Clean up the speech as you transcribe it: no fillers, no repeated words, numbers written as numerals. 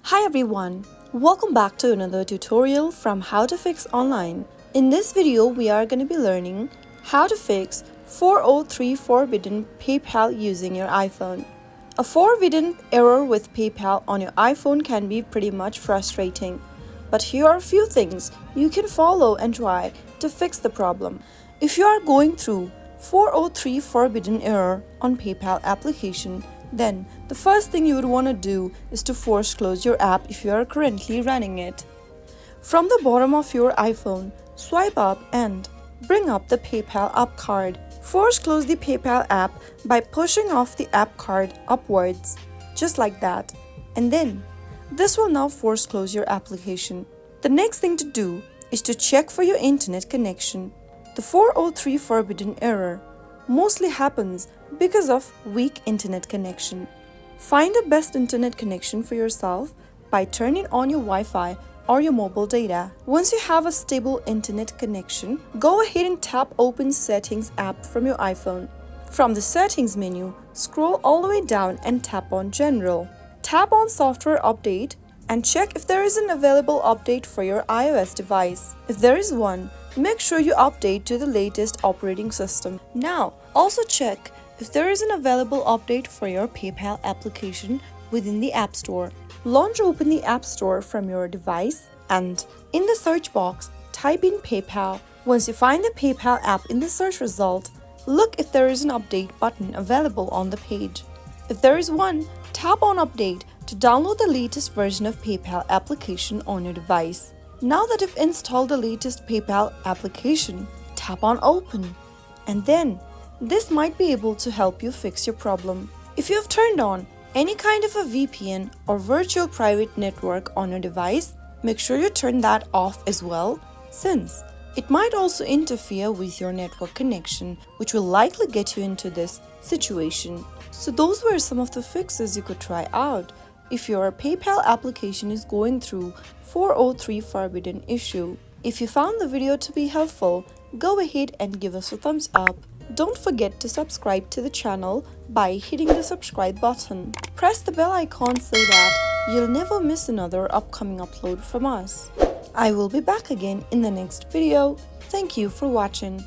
Hi everyone, welcome back to another tutorial from How to Fix Online. In this video, we are going to be learning how to fix 403 forbidden PayPal using your iPhone. A forbidden error with PayPal on your iPhone can be pretty much frustrating. But here are a few things you can follow and try to fix the problem. If you are going through 403 forbidden error on PayPal application, then the first thing you would want to do is to force close your app if you are currently running it. From the bottom of your iPhone, swipe up and bring up the PayPal app card. Force close the PayPal app by pushing off the app card upwards, just like that. And then, this will now force close your application. The next thing to do is to check for your internet connection. The 403 forbidden error mostly happens because of weak internet connection. Find the best internet connection for yourself by turning on your Wi-Fi or your mobile data. Once you have a stable internet connection, go ahead and tap Open Settings app from your iPhone. From the Settings menu, scroll all the way down and tap on General. Tap on Software Update and check if there is an available update for your iOS device. If there is one, make sure you update to the latest operating system. Now, also check if there is an available update for your PayPal application within the App Store. Launch open the App Store from your device and in the search box, type in PayPal. Once you find the PayPal app in the search result, look if there is an update button available on the page. If there is one, tap on Update to download the latest version of PayPal application on your device. Now that you've installed the latest PayPal application, tap on Open. And then, this might be able to help you fix your problem. If you have turned on any kind of a VPN or virtual private network on your device, make sure you turn that off as well, since it might also interfere with your network connection, which will likely get you into this situation. So those were some of the fixes you could try out if your PayPal application is going through 403 forbidden issue. If you found the video to be helpful, go ahead and give us a thumbs up. Don't forget to subscribe to the channel by hitting the subscribe button. Press the bell icon so that you'll never miss another upcoming upload from us. I will be back again in the next video. Thank you for watching.